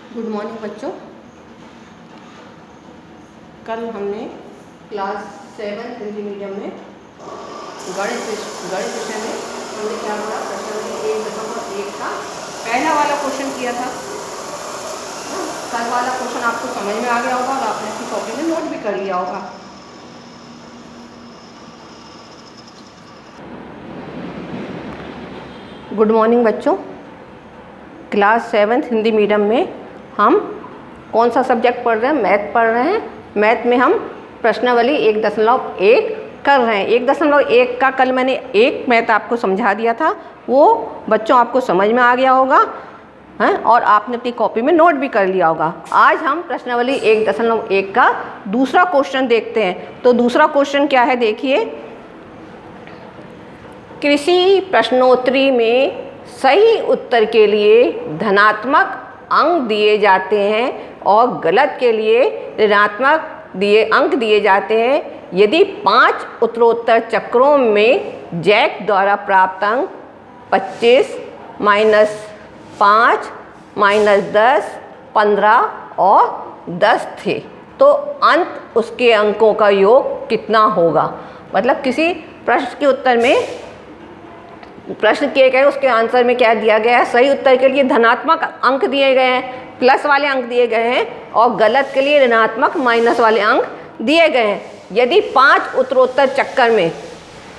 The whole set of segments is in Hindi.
गुड मॉर्निंग बच्चों। कल हमने क्लास 7 हिंदी मीडियम में गणित विषय में हमने क्या पढ़ा, प्रश्न 1.1 का पहला वाला क्वेश्चन किया था। कल वाला क्वेश्चन आपको समझ में आ गया होगा और आपने अपनी कॉपी में नोट भी कर लिया होगा। गुड मॉर्निंग बच्चों। क्लास 7 हिंदी मीडियम में हम कौन सा सब्जेक्ट पढ़ रहे हैं? मैथ पढ़ रहे हैं। मैथ में हम प्रश्नावली 1.1 कर रहे हैं। 1.1 का कल मैंने एक मैथ आपको समझा दिया था, वो बच्चों आपको समझ में आ गया होगा हैं और आपने अपनी कॉपी में नोट भी कर लिया होगा। आज हम प्रश्नावली 1.1 का दूसरा क्वेश्चन देखते हैं। तो दूसरा क्वेश्चन क्या है देखिए। कृषि प्रश्नोत्तरी में सही उत्तर के लिए धनात्मक अंक दिए जाते हैं और गलत के लिए ऋणात्मक अंक दिए जाते हैं। यदि 5 उत्तरोत्तर चक्रों में जैक द्वारा प्राप्त अंक 25, -5, -10, 15 और 10 थे तो अंत उसके अंकों का योग कितना होगा? मतलब किसी प्रश्न के उत्तर में प्रश्न किए गए, उसके आंसर में क्या दिया गया है? सही उत्तर के लिए धनात्मक अंक दिए गए हैं, प्लस वाले अंक दिए गए हैं, और गलत के लिए ऋणात्मक माइनस वाले अंक दिए गए हैं। यदि 5 उत्तरोत्तर चक्कर में,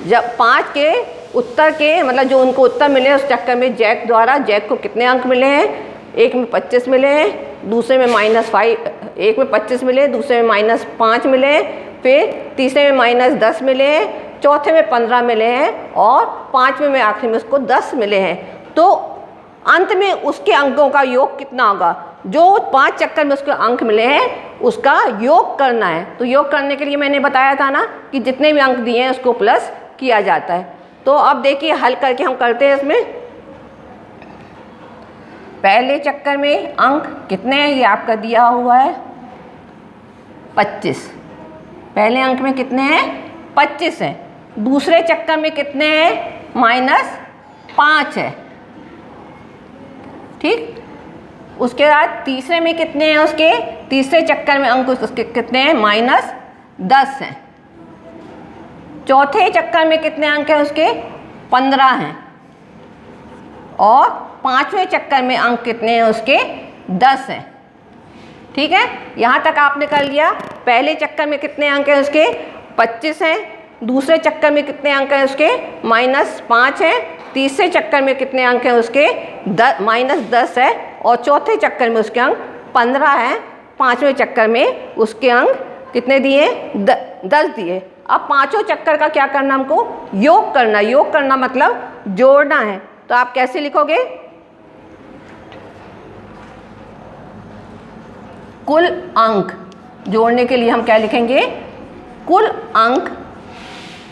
जब 5 के उत्तर के मतलब जो उनको उत्तर मिले उस चक्कर में जैक द्वारा जैक को कितने अंक मिले हैं? एक में 25 मिले हैं, दूसरे में -5, एक में 25 मिले, दूसरे में -5 मिले, फिर तीसरे में -10 मिले हैं, चौथे में 15 मिले हैं और 5वें में आखिरी में उसको 10 मिले हैं। तो अंत में उसके अंकों का योग कितना होगा? जो 5 चक्कर में उसके अंक मिले हैं उसका योग करना है। तो योग करने के लिए मैंने बताया था ना कि जितने भी अंक दिए हैं उसको प्लस किया जाता है। तो अब देखिए हल करके हम करते हैं। इसमें पहले चक्कर में अंक कितने हैं ये आपका दिया हुआ है 25। पहले अंक में कितने हैं? 25 हैं। दूसरे चक्कर में कितने हैं? -5 है, ठीक। उसके बाद तीसरे में कितने हैं? उसके तीसरे चक्कर में अंक उसके कितने हैं? -10 हैं। चौथे चक्कर में कितने अंक हैं उसके? 15 हैं। और 5वें चक्कर में अंक कितने हैं उसके? 10 हैं, ठीक है। यहाँ तक आपने कर लिया। पहले चक्कर में कितने अंक हैं उसके? 25 हैं। दूसरे चक्कर में कितने अंक हैं उसके? -5 हैं। तीसरे चक्कर में कितने अंक हैं उसके? -10 है। और चौथे चक्कर में उसके अंक 15 हैं। 5वें चक्कर में उसके अंक कितने दिए? 10 दिए। अब पांचों चक्कर का क्या करना? हमको योग करना। योग करना मतलब जोड़ना है। तो आप कैसे लिखोगे? कुल अंक जोड़ने के लिए हम क्या लिखेंगे? कुल अंक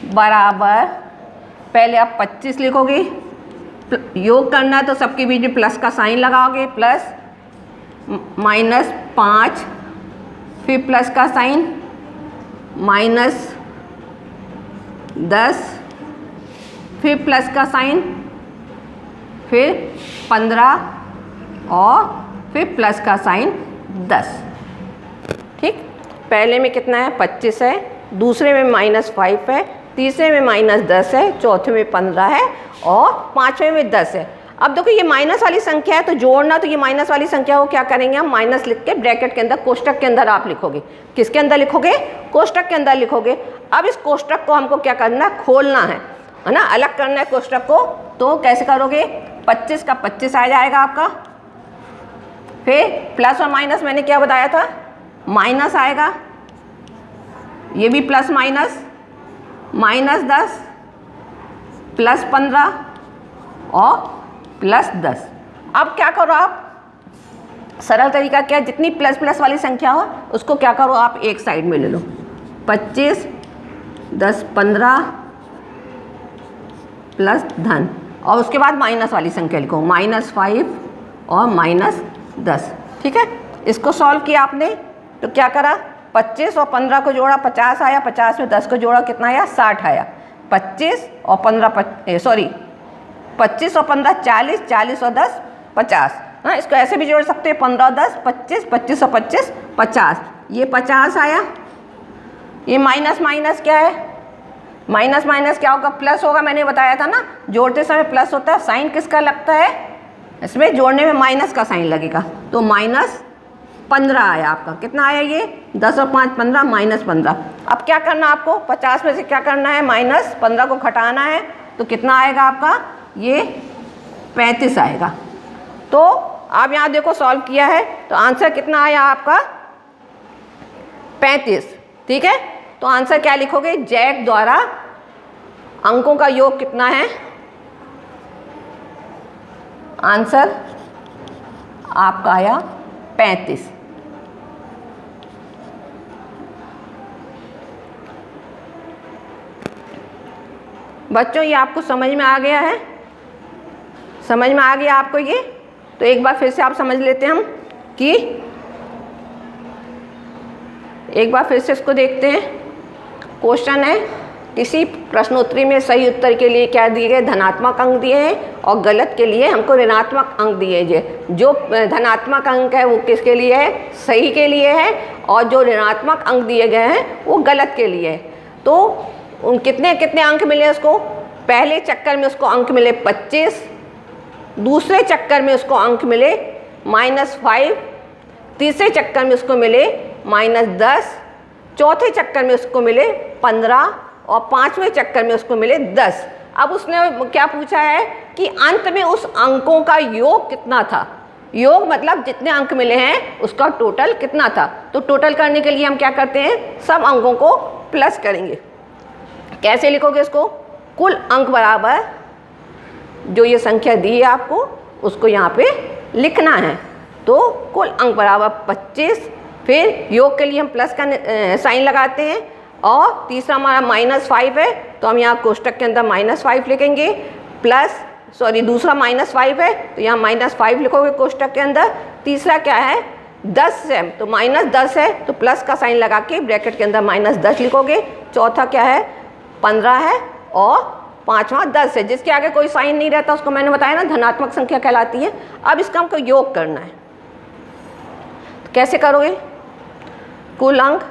बराबर, पहले आप 25 लिखोगे, योग करना है तो सबके बीच में प्लस का साइन लगाओगे, प्लस -5, फिर प्लस का साइन, -10, फिर प्लस का साइन, फिर 15 और फिर प्लस का साइन 10, ठीक। पहले में कितना है? 25 है। दूसरे में -5 है। तीसरे में -10 है। चौथे में 15 है और 5वें में 10 है। अब देखो ये माइनस वाली संख्या है तो जोड़ना, तो ये माइनस वाली संख्या को क्या करेंगे हम? माइनस लिख के ब्रैकेट के अंदर, कोष्टक के अंदर आप लिखोगे। किसके अंदर लिखोगे? कोष्टक के अंदर लिखोगे। अब इस कोष्टक को हमको क्या करना? खोलना है ना, अलग करना है कोष्टक को। तो कैसे करोगे? 25 का 25 आ जाएगा आपका। फिर प्लस और माइनस मैंने क्या बताया था? माइनस आएगा, ये भी प्लस माइनस, -10, +15 और +10। अब क्या करो आप? सरल तरीका क्या है? जितनी प्लस वाली संख्या हो उसको क्या करो आप? एक साइड में ले लो। 25, 10, 15 प्लस धन, और उसके बाद माइनस वाली संख्या लिखो, -5 और -10, ठीक है। इसको सॉल्व किया आपने तो क्या करा? 25 और 15 को जोड़ा, 50 आया। 50 में 10 को जोड़ा, कितना आया? 60 आया। 25 और 15 25 और 15 40, 40 और 10 50। हाँ, इसको ऐसे भी जोड़ सकते हैं 15 10 25, 25 और 25 50। ये 50 आया। ये माइनस माइनस क्या है, माइनस माइनस क्या होगा, प्लस होगा। मैंने बताया था ना, जोड़ते समय प्लस होता है। साइन किसका लगता है, इसमें जोड़ने में माइनस का साइन लगेगा। तो माइनस 15 आया आपका। कितना आया ये, 10 और 5 15, माइनस 15। अब क्या करना आपको, 50 में से क्या करना है, माइनस 15 को घटाना है। तो कितना आएगा आपका, ये 35 आएगा। तो आप यहाँ देखो सॉल्व किया है तो आंसर कितना आया आपका, 35। ठीक है, तो आंसर क्या लिखोगे, जैक द्वारा अंकों का योग कितना है। आंसर आपका आया 35। बच्चों ये आपको समझ में आ गया है, समझ में आ गया आपको ये। तो एक बार फिर से आप समझ लेते हैं हम कि एक बार फिर से इसको देखते हैं। क्वेश्चन है, किसी प्रश्नोत्तरी में सही उत्तर के लिए क्या दिए गए, धनात्मक अंक दिए हैं और गलत के लिए हमको ऋणात्मक अंक दिए गए। जो धनात्मक अंक है वो किसके लिए है, सही के लिए है, और जो ऋणात्मक अंक दिए गए हैं वो गलत के लिए है। तो उन कितने कितने अंक मिले उसको, पहले चक्कर में उसको अंक मिले 25, दूसरे चक्कर में उसको अंक मिले -5, तीसरे चक्कर में उसको मिले -10, चौथे चक्कर में उसको मिले 15 और पांचवें चक्कर में उसको मिले 10। अब उसने क्या पूछा है कि अंत में उस अंकों का योग कितना था। योग मतलब जितने अंक मिले हैं उसका टोटल कितना था। तो टोटल करने के लिए हम क्या करते हैं, सब अंकों को प्लस करेंगे। कैसे लिखोगे इसको, कुल अंक बराबर जो ये संख्या दी है आपको उसको यहाँ पे लिखना है। तो कुल अंक बराबर 25, फिर योग के लिए हम प्लस का साइन लगाते हैं, और तीसरा हमारा -5 है तो हम यहाँ कोष्टक के अंदर -5 लिखेंगे, प्लस दूसरा -5 है तो यहाँ -5 लिखोगे कोष्टक के अंदर। तीसरा क्या है, 10 है तो -10 है तो प्लस का साइन लगा के ब्रैकेट के अंदर -10 लिखोगे। चौथा क्या है, 15 है, और पांचवा 10 है। जिसके आगे कोई साइन नहीं रहता उसको मैंने बताया ना धनात्मक संख्या कहलाती है। अब इसका हमको योग करना है, तो कैसे करोगे, कुल अंक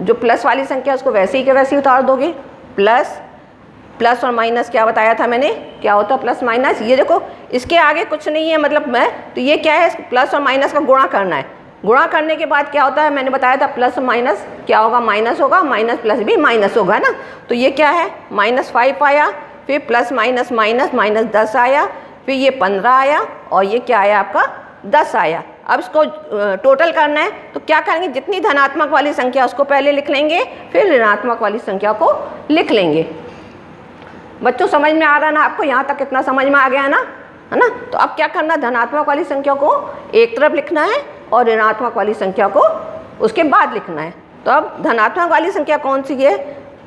जो प्लस वाली संख्या उसको वैसे ही के वैसे ही उतार दोगे। प्लस और माइनस क्या बताया था मैंने, क्या होता है प्लस माइनस, ये देखो इसके आगे कुछ नहीं है मतलब तो ये क्या है, प्लस और माइनस का गुणा करना है। गुणा करने के बाद क्या होता है, मैंने बताया था प्लस और माइनस क्या होगा, माइनस होगा, माइनस प्लस भी माइनस होगा ना। तो ये क्या है, -5 आया, फिर प्लस माइनस माइनस -10 आया, फिर ये 15 आया, और ये क्या आया आपका 10 आया। अब इसको टोटल करना है तो क्या करेंगे, जितनी धनात्मक वाली संख्या उसको पहले लिख लेंगे, फिर ऋणात्मक वाली संख्या को लिख लेंगे। बच्चों समझ में आ रहा है ना आपको, यहाँ तक कितना समझ में आ गया है ना। तो अब क्या करना, धनात्मक वाली संख्या को एक तरफ लिखना है और ऋणात्मक वाली संख्या को उसके बाद लिखना है। तो अब धनात्मक वाली संख्या कौन सी है,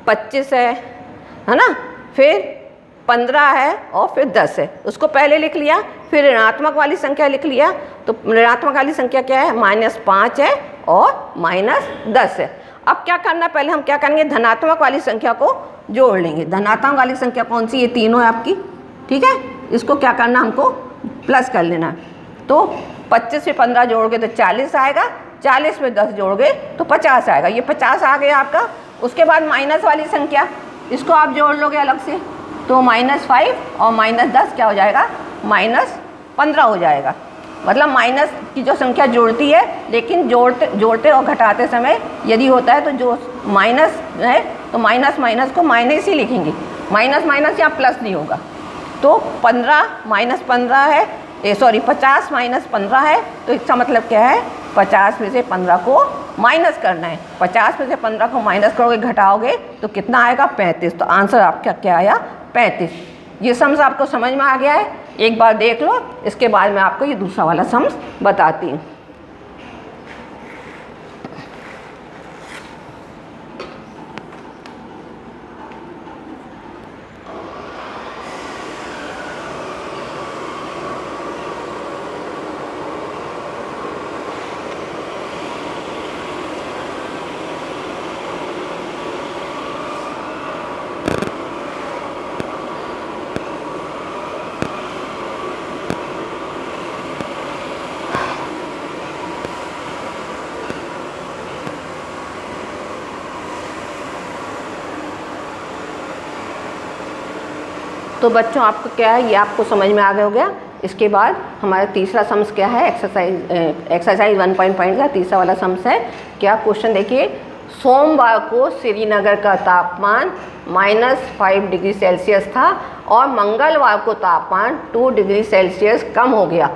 25 है ना, फिर 15 है और फिर 10 है, उसको पहले लिख लिया। फिर ऋणात्मक वाली संख्या लिख लिया, तो ऋणात्मक वाली संख्या क्या है, -5 है और -10 है। अब क्या करना, पहले हम क्या करेंगे, धनात्मक वाली संख्या को जोड़ लेंगे। धनात्मक वाली संख्या कौन सी, ये तीनों है आपकी, ठीक है। इसको क्या करना, हमको प्लस कर लेना है। तो 25 में 15 जोड़ोगे तो 40 आएगा, 40 में 10 जोड़ोगे तो 50 आएगा। ये 50 आ गया आपका। उसके बाद माइनस वाली संख्या, इसको आप जोड़ लोगे अलग से, तो -5 और -10 क्या हो जाएगा, -15 हो जाएगा। मतलब माइनस की जो संख्या जोड़ती है, लेकिन जोड़ते और घटाते समय यदि होता है तो जो माइनस है तो माइनस माइनस को माइनस ही लिखेंगे, माइनस माइनस यहाँ प्लस नहीं होगा। तो 15 -15 है, 50 -15 है, तो इसका मतलब क्या है, 50 में से 15 को माइनस करना है। 50 में से 15 को माइनस करोगे, घटाओगे तो कितना आएगा, 35। तो आंसर आपका क्या आया, 35। ये सम्स आपको समझ में आ गया है, एक बार देख लो, इसके बाद मैं आपको ये दूसरा वाला सम्स बताती हूँ। तो बच्चों आपको क्या है, ये आपको समझ में आ गया हो गया। इसके बाद हमारा तीसरा सम्स क्या है, एक्सरसाइज 1.5 का तीसरा वाला सम्स है। क्या क्वेश्चन देखिए, सोमवार को श्रीनगर का तापमान -5 डिग्री सेल्सियस था और मंगलवार को तापमान 2 डिग्री सेल्सियस कम हो गया।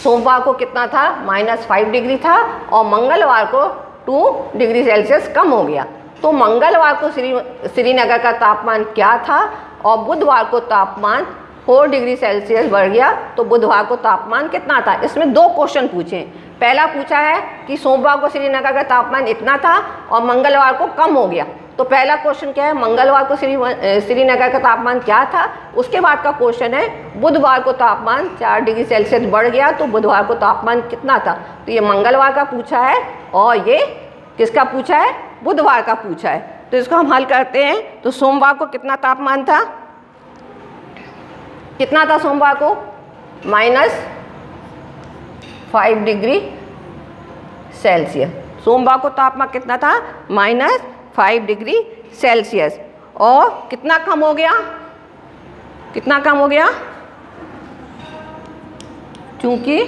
सोमवार को कितना था, -5 डिग्री था और मंगलवार को 2 डिग्री सेल्सियस कम हो गया। तो मंगलवार को श्रीनगर का तापमान क्या था और बुधवार को तापमान 4 डिग्री सेल्सियस बढ़ गया, तो बुधवार को तापमान कितना था। इसमें 2 क्वेश्चन पूछे। पहला पूछा है कि सोमवार को श्रीनगर का तापमान इतना था और मंगलवार को कम हो गया। तो पहला क्वेश्चन क्या है, मंगलवार को श्रीनगर का तापमान क्या था। उसके बाद का क्वेश्चन है बुधवार को तापमान 4 डिग्री सेल्सियस बढ़ गया, तो बुधवार को तापमान कितना था। तो ये मंगलवार का पूछा है और ये किसका पूछा है, बुधवार का पूछा है। तो इसको हम हल करते हैं। तो सोमवार को कितना तापमान था, कितना था सोमवार को, -5 डिग्री सेल्सियस। सोमवार को तापमान कितना था, -5 डिग्री सेल्सियस। और कितना कम हो गया, कितना कम हो गया, क्योंकि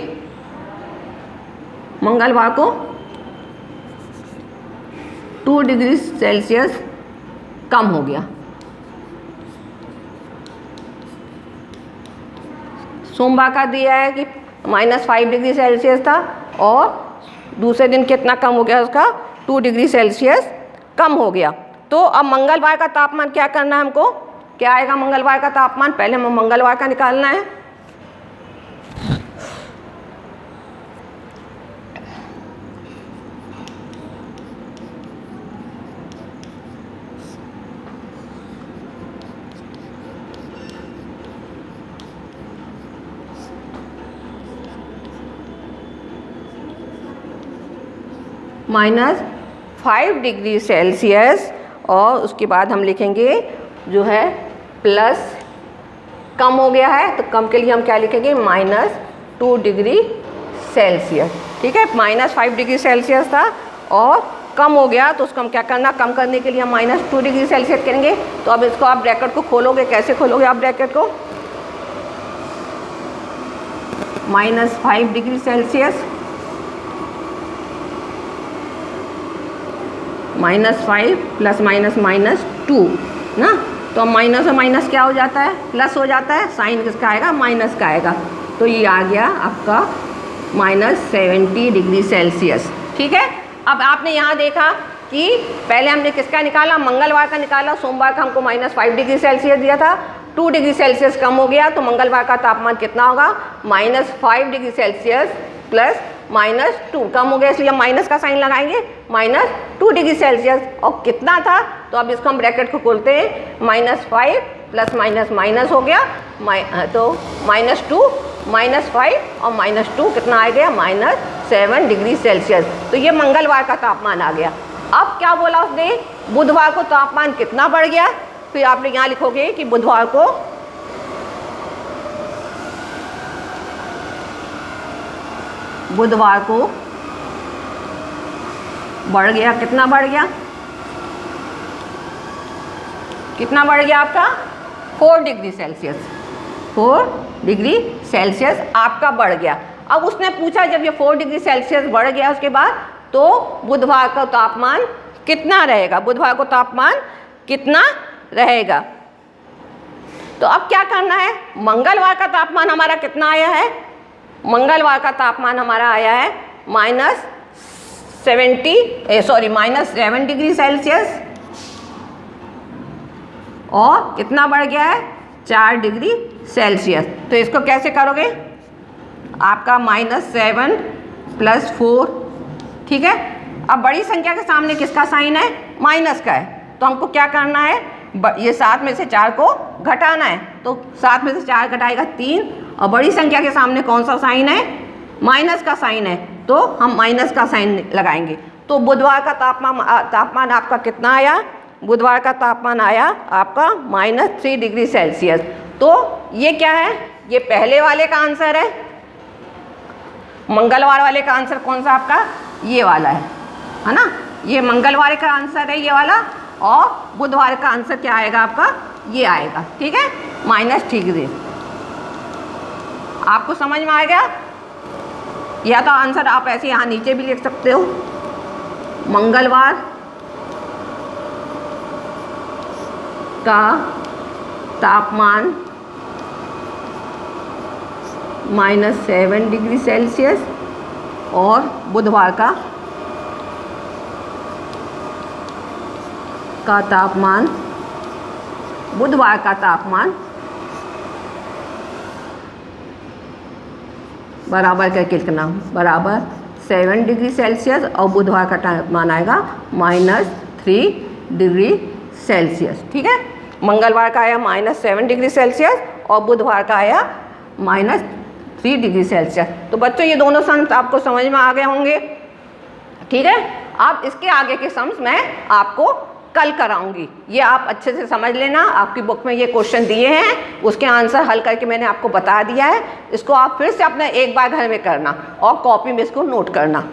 मंगलवार को 2 डिग्री सेल्सियस कम हो गया। सोमवार का दिया है कि -5 डिग्री सेल्सियस था और दूसरे दिन कितना कम हो गया, उसका 2 डिग्री सेल्सियस कम हो गया। तो अब मंगलवार का तापमान क्या करना है हमको, क्या आएगा मंगलवार का तापमान, पहले हमें मंगलवार का निकालना है। -5 डिग्री सेल्सियस और उसके बाद हम लिखेंगे जो है प्लस, कम हो गया है तो कम के लिए हम क्या लिखेंगे, -2 डिग्री सेल्सियस। ठीक है, -5 डिग्री सेल्सियस था और कम हो गया, तो उसको हम क्या करना, कम करने के लिए हम -2 डिग्री सेल्सियस करेंगे। तो अब इसको आप ब्रैकेट को खोलोगे, कैसे खोलोगे आप ब्रैकेट को, -5 डिग्री सेल्सियस -5 प्लस -2 ना, तो माइनस और माइनस क्या हो जाता है, प्लस हो जाता है, साइन किसका आएगा, माइनस का आएगा। तो ये आ गया आपका -70 डिग्री सेल्सियस। ठीक है, अब आपने यहाँ देखा कि पहले हमने किसका निकाला, मंगलवार का निकाला। सोमवार का हमको -5 डिग्री सेल्सियस दिया था, 2 डिग्री सेल्सियस कम हो गया, तो मंगलवार का तापमान कितना होगा, -5 डिग्री सेल्सियस प्लस -2 कम हो गया, इसलिए हम माइनस का साइन लगाएंगे, -2 डिग्री सेल्सियस। और कितना था, तो अब इसको हम ब्रैकेट को खोलते हैं, -5 प्लस माइनस हो गया, तो -2 -5 और -2 कितना आ गया, -7 डिग्री सेल्सियस। तो ये मंगलवार का तापमान आ गया। अब क्या बोला उसने, बुधवार को तापमान कितना बढ़ गया, फिर आपने यहाँ लिखोगे कि बुधवार को बढ़ गया, कितना बढ़ गया, कितना बढ़ गया आपका, 4 डिग्री सेल्सियस, 4 डिग्री सेल्सियस आपका बढ़ गया। अब उसने पूछा जब ये 4 डिग्री सेल्सियस बढ़ गया उसके बाद, तो बुधवार का तापमान कितना रहेगा, बुधवार को तापमान कितना रहेगा। तो अब क्या करना है, मंगलवार का तापमान हमारा कितना आया है, मंगलवार का तापमान हमारा आया है -7 डिग्री सेल्सियस और कितना बढ़ गया है, 4 डिग्री सेल्सियस। तो इसको कैसे करोगे, आपका -7 प्लस 4, ठीक है। अब बड़ी संख्या के सामने किसका साइन है, माइनस का है, तो हमको क्या करना है, ये 7 में से 4 को घटाना है। तो 7 में से 4 घटाएगा 3, और बड़ी संख्या के सामने कौन सा साइन है, माइनस का साइन है, तो हम माइनस का साइन लगाएंगे। तो बुधवार का तापमान आपका कितना आया, बुधवार का तापमान आया आपका -3 डिग्री सेल्सियस। तो ये क्या है, ये पहले वाले का आंसर है, मंगलवार वाले का आंसर कौन सा आपका, ये वाला है ना, ये मंगलवार का आंसर है ये वाला, और बुधवार का आंसर क्या आएगा आपका, ये आएगा, ठीक है, -3 आपको समझ में आ गया? या तो आंसर आप ऐसे यहाँ नीचे भी लिख सकते हो, मंगलवार का तापमान -7 डिग्री सेल्सियस और बुधवार का तापमान बराबर करके लिखना, बराबर 7 डिग्री सेल्सियस और बुधवार का तापमान आएगा -3 डिग्री सेल्सियस, ठीक है। मंगलवार का आया -7 डिग्री सेल्सियस और बुधवार का आया -3 डिग्री सेल्सियस। तो बच्चों ये दोनों सम्स आपको समझ में आ गए होंगे, ठीक है। अब इसके आगे के सम्स मैं आपको कल कराऊंगी, ये आप अच्छे से समझ लेना। आपकी बुक में ये क्वेश्चन दिए हैं, उसके आंसर हल करके मैंने आपको बता दिया है। इसको आप फिर से अपना एक बार घर में करना और कॉपी में इसको नोट करना।